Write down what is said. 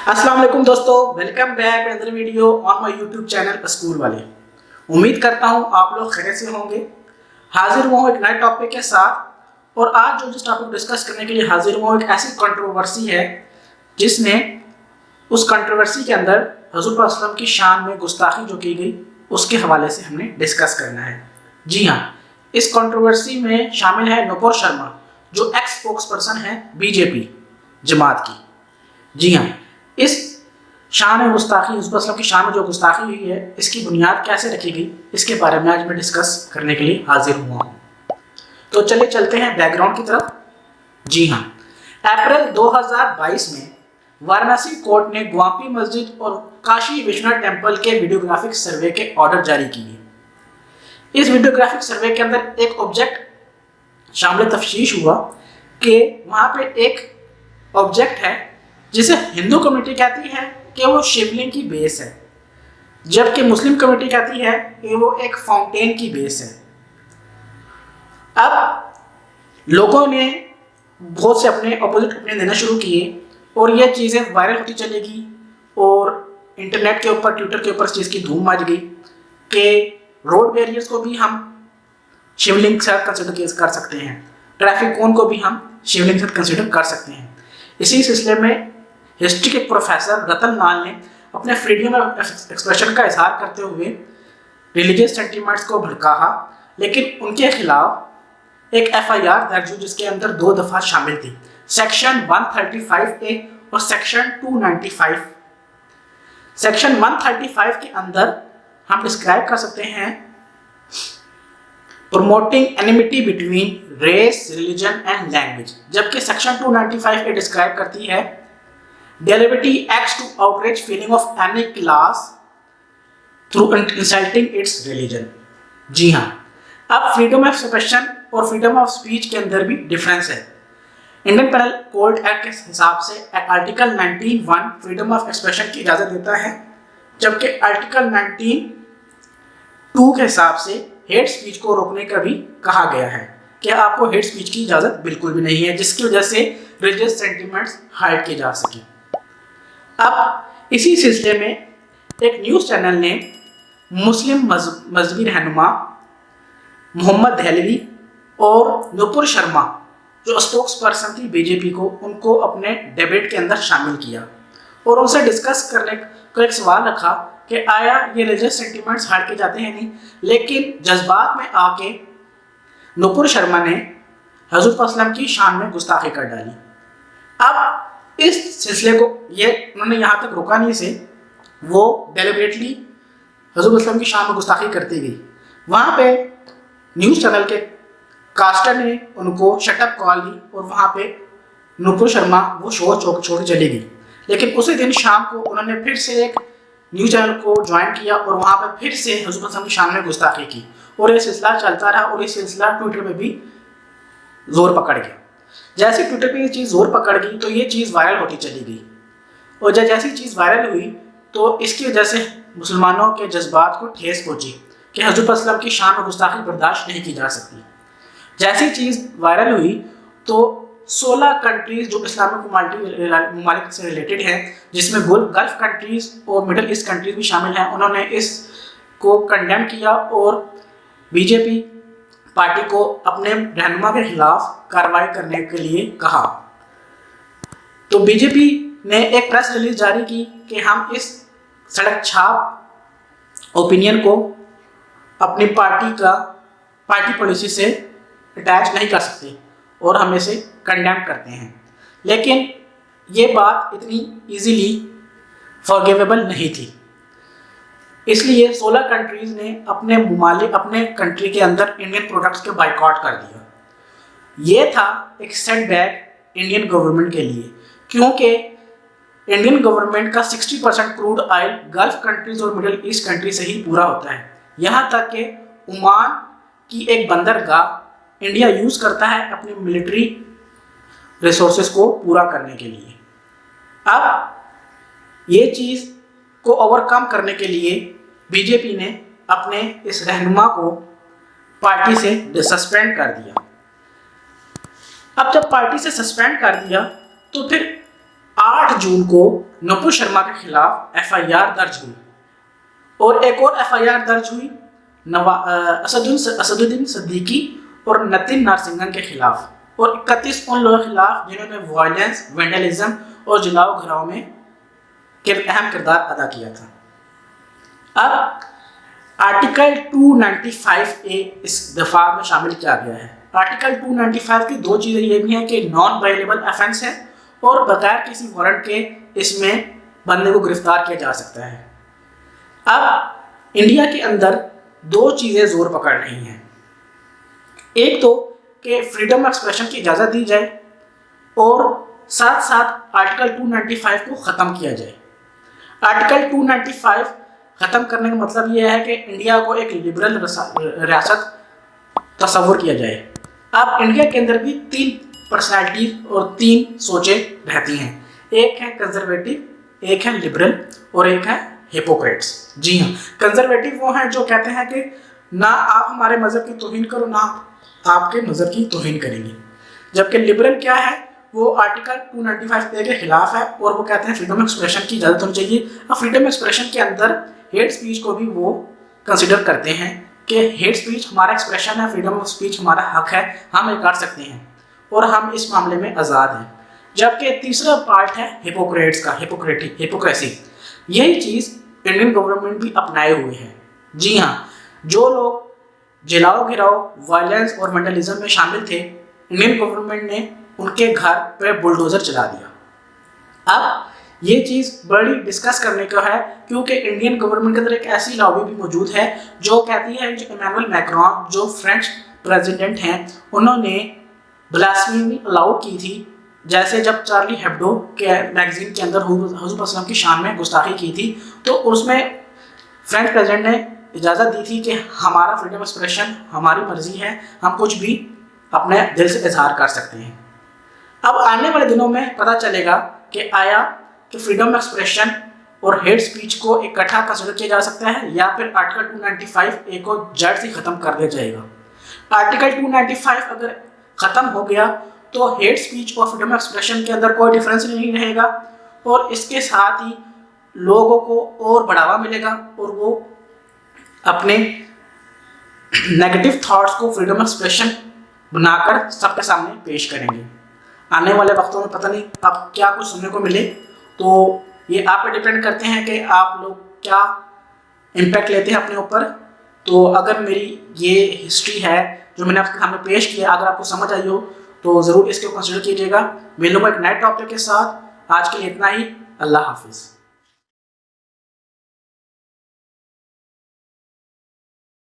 अस्सलाम वालेकुम दोस्तों, welcome back another video on my YouTube channel school वाले। उम्मीद करता हूँ आप लोग खैरियत से होंगे। हाजिर हुआ हूँ एक नए टॉपिक के साथ और आज जिस टॉपिक डिस्कस करने के लिए हाजिर हुआ हूँ एक ऐसी कंट्रोवर्सी है जिसने उस कंट्रोवर्सी के अंदर हज़रत पाक सल्लल्लाहु अलैहि वसल्लम की शान में गुस्ताखी जो की गई उसके हवाले से हमने डिस्कस करना है। जी हाँ, इस कंट्रोवर्सी में शामिल है नुपुर शर्मा जो एक्स स्पोक्स पर्सन है बीजेपी जमात की। जी हाँ, इस शान गुस्ताखी हज़रत की शान में जो गुस्ताखी हुई है इसकी बुनियाद कैसे रखी गई इसके बारे में आज मैं डिस्कस करने के लिए हाजिर हुआ हूँ। तो चलिए चलते हैं बैकग्राउंड की तरफ। जी हाँ, अप्रैल 2022 में वाराणसी कोर्ट ने ग्वापी मस्जिद और काशी विश्वनाथ टेम्पल के वीडियोग्राफिक सर्वे के ऑर्डर जारी किए। इस वीडियोग्राफिक सर्वे के अंदर एक ऑब्जेक्ट शामिल तफ्तीश हुआ कि वहाँ पे एक ऑब्जेक्ट है जिसे हिंदू कमेटी कहती है कि वो शिवलिंग की बेस है, जबकि मुस्लिम कमेटी कहती है कि वो एक फाउंटेन की बेस है। अब लोगों ने बहुत से अपने अपोजिट ओपिनियन देना शुरू किए और ये चीज़ें वायरल होती चलेगी और इंटरनेट के ऊपर ट्विटर के ऊपर इस चीज़ की धूम मच गई कि रोड बैरियर्स को भी हम शिवलिंग से कंसिडर कर सकते हैं, ट्रैफिक कोन को भी हम शिवलिंग से कंसिडर कर सकते हैं। इसी सिलसिले में हिस्ट्री के प्रोफेसर रतन लाल ने अपने फ्रीडम ऑफ एक्सप्रेशन का इजहार करते हुए रिलीजियस सेंटीमेंट्स को भड़काया, लेकिन उनके खिलाफ एक FIR दर्ज हुई जिसके अंदर 2 दफ़ा शामिल थी, सेक्शन 135A और सेक्शन 295। सेक्शन 135 के अंदर हम डिस्क्राइब कर सकते हैं promoting enmity between race, religion and language, जबकि सेक्शन 295A डिस्क्राइब करती है deliberately acts to outrage feeling of any class through insulting its religion। जी हाँ, अब फ्रीडम ऑफ एक्सप्रेशन और फ्रीडम ऑफ स्पीच के अंदर भी डिफरेंस है। इंडियन पेनल कोड एक्ट के हिसाब से आर्टिकल 19(1) फ्रीडम ऑफ एक्सप्रेशन की इजाज़त देता है, जबकि आर्टिकल 19(2) के हिसाब से हेट स्पीच को रोकने का भी कहा गया है कि आपको हेट स्पीच की इजाज़त बिल्कुल भी नहीं है, जिसकी वजह से रिलीजियस सेंटीमेंट्स हाइड किए जा सके। अब इसी सिलसिले में एक न्यूज़ चैनल ने मुस्लिम मजहबी रहनुमा मोहम्मद दहलवी और नुपुर शर्मा जो स्पोक्स पर्सन थी बीजेपी को, उनको अपने डिबेट के अंदर शामिल किया और उनसे डिस्कस करने का एक सवाल रखा कि आया ये रिलीजियस सेंटीमेंट्स हाइड के जाते हैं नहीं, लेकिन जज्बात में आके नुपुर शर्मा ने हज़रत पाक सल्लल्लाहु अलैहि वसल्लम की शान में गुस्ताखी कर डाली। अब इस सिलसिले को ये उन्होंने यहाँ तक रोका नहीं से वो डेलिबरेटली हज़रत वसल्लम की शान में गुस्ताखी करती गई। वहाँ पे न्यूज़ चैनल के कास्टर ने उनको शटअप कॉल दी और वहाँ पे नुपुर शर्मा वो शो छोड़ चली गई। लेकिन उसी दिन शाम को उन्होंने फिर से एक न्यूज़ चैनल को ज्वाइन किया और वहाँ पे फिर से हज़रत वसल्लम की शान में गुस्ताखी की और ये सिलसिला चलता रहा और ये सिलसिला ट्विटर में भी जोर पकड़ गया। जैसे ट्विटर पे ये चीज़ जोर पकड़ गई तो ये चीज़ वायरल होती चली गई और जब जैसी चीज़ वायरल हुई तो इसकी वजह से मुसलमानों के जज्बात को ठेस पहुंची कि हज़रत वसल्लम की शान और गुस्ताखी बर्दाश्त नहीं की जा सकती। जैसी चीज़ वायरल हुई तो 16 कंट्रीज़ जो इस्लामिक ममालिक से रिलेटेड हैं, जिसमें गल्फ कंट्रीज़ और मिडल ईस्ट कंट्रीज़ भी शामिल हैं, उन्होंने इसको कंडेम किया और बीजेपी पार्टी को अपने रहनुमा के खिलाफ कार्रवाई करने के लिए कहा। तो बीजेपी ने एक प्रेस रिलीज जारी की कि हम इस सड़क छाप ओपिनियन को अपनी पार्टी पॉलिसी से अटैच नहीं कर सकते और हम इसे कंडेम करते हैं। लेकिन ये बात इतनी इजीली फॉरगिवेबल नहीं थी, इसलिए 16 कंट्रीज़ ने अपने कंट्री के अंदर इंडियन प्रोडक्ट्स के बाइकआउट कर दिया। ये था एक सेटबैक इंडियन गवर्नमेंट के लिए, क्योंकि इंडियन गवर्नमेंट का 60% क्रूड ऑयल गल्फ कंट्रीज़ और मिडिल ईस्ट कंट्री से ही पूरा होता है। यहाँ तक कि ओमान की एक बंदरगाह इंडिया यूज़ करता है अपनी मिलिट्री रिसोर्सेज को पूरा करने के लिए। अब ये चीज़ को ओवरकम करने के लिए बीजेपी ने अपने इस रहनुमा को पार्टी से सस्पेंड कर दिया। अब जब पार्टी से सस्पेंड कर दिया तो फिर 8 जून को नुपुर शर्मा के खिलाफ एफआईआर दर्ज हुई और एक और एफआईआर दर्ज हुई असदुद्दीन सिद्दीकी और नितिन नारसिंगन के खिलाफ और 31 उन लोगों के खिलाफ जिन्होंने वायलेंस, वेंडलिज्म और जलाओ घराव में अहम किरदार अदा किया था। अब आर्टिकल 295A इस दफा में शामिल किया गया है। आर्टिकल 295 की दो चीज़ें ये भी हैं कि नॉन बाइलेबल ऑफेंस है और बगैर किसी वारंट के इसमें बंदे को गिरफ्तार किया जा सकता है। अब इंडिया के अंदर दो चीज़ें जोर पकड़ रही हैं। एक तो कि फ्रीडम ऑफ एक्सप्रेशन की इजाज़त दी जाए और साथ साथ आर्टिकल 295 को ख़त्म किया जाए। आर्टिकल 295 ख़त्म करने का मतलब यह है कि इंडिया को एक लिबरल रियासत तस्वुर किया जाए। अब इंडिया के अंदर भी 3 पर्सनैलिटी और 3 सोचें रहती हैं। एक है कंजर्वेटिव, एक है लिबरल और एक है हिपोक्रेट्स। जी हाँ, कंजर्वेटिव वो हैं जो कहते हैं कि ना आप हमारे मज़हब की तौहीन करो, ना आपके मज़हब की तौहीन करेंगे। जबकि लिबरल क्या है, वो आर्टिकल 295A के खिलाफ है और वो कहते हैं फ्रीडम एक्सप्रेशन की इजाज़त होनी चाहिए। अब फ्रीडम एक्सप्रेशन के अंदर हेट स्पीच को भी वो कंसिडर करते हैं कि हेट स्पीच हमारा एक्सप्रेशन है, फ्रीडम ऑफ स्पीच हमारा हक है, हम ये कर सकते हैं और हम इस मामले में आज़ाद हैं। जबकि तीसरा पार्ट है हिपोक्रेट्स का, हिपोक्रेसी। यही चीज़ इंडियन गवर्नमेंट भी अपनाए हुए है। जी हाँ, जो लोग जलाओ गिराओ, वायलेंस और वेंडलिज्म में शामिल थे, इंडियन गवर्नमेंट ने उनके घर पे बुलडोज़र चला दिया। अब ये चीज़ बड़ी डिस्कस करने का है क्योंकि इंडियन गवर्नमेंट के अंदर एक ऐसी लॉबी भी मौजूद है जो कहती है कि इमैनुअल मैक्रोन जो फ्रेंच प्रेसिडेंट हैं, उन्होंने ब्लास्फेमी अलाउ की थी। जैसे जब चार्ली हेब्डो के मैगजीन के अंदर हुजूर असलम की शान में गुस्ताखी की थी, तो उसमें फ्रेंच प्रेसिडेंट ने इजाज़त दी थी कि हमारा फ्रीडम एक्सप्रेशन, हमारी मर्जी है, हम कुछ भी अपने दिल से इजहार कर सकते हैं। अब आने वाले दिनों में पता चलेगा कि आया कि फ्रीडम एक्सप्रेशन और हेट स्पीच को इकट्ठा कंसिडर किया जा सकता है या फिर आर्टिकल 295A को जड़ से ख़त्म कर दिया जाएगा। आर्टिकल 295 अगर ख़त्म हो गया तो हेट स्पीच और फ्रीडम एक्सप्रेशन के अंदर कोई डिफरेंस नहीं रहेगा और इसके साथ ही लोगों को और बढ़ावा मिलेगा और वो अपने नेगेटिव थॉट्स को फ्रीडम एक्सप्रेशन बनाकर सबके सामने पेश करेंगे। आने वाले वक्तों में पता नहीं अब क्या कुछ सुनने को मिले, तो ये आप पे डिपेंड करते हैं कि आप लोग क्या इम्पैक्ट लेते हैं अपने ऊपर। तो अगर मेरी ये हिस्ट्री है जो मैंने आपके सामने पेश किया, अगर आपको समझ आई हो तो ज़रूर इसको कंसिडर कीजिएगा। मिलूंगा एक नए टॉपिक के साथ। आज के लिए इतना ही। अल्लाह हाफिज़।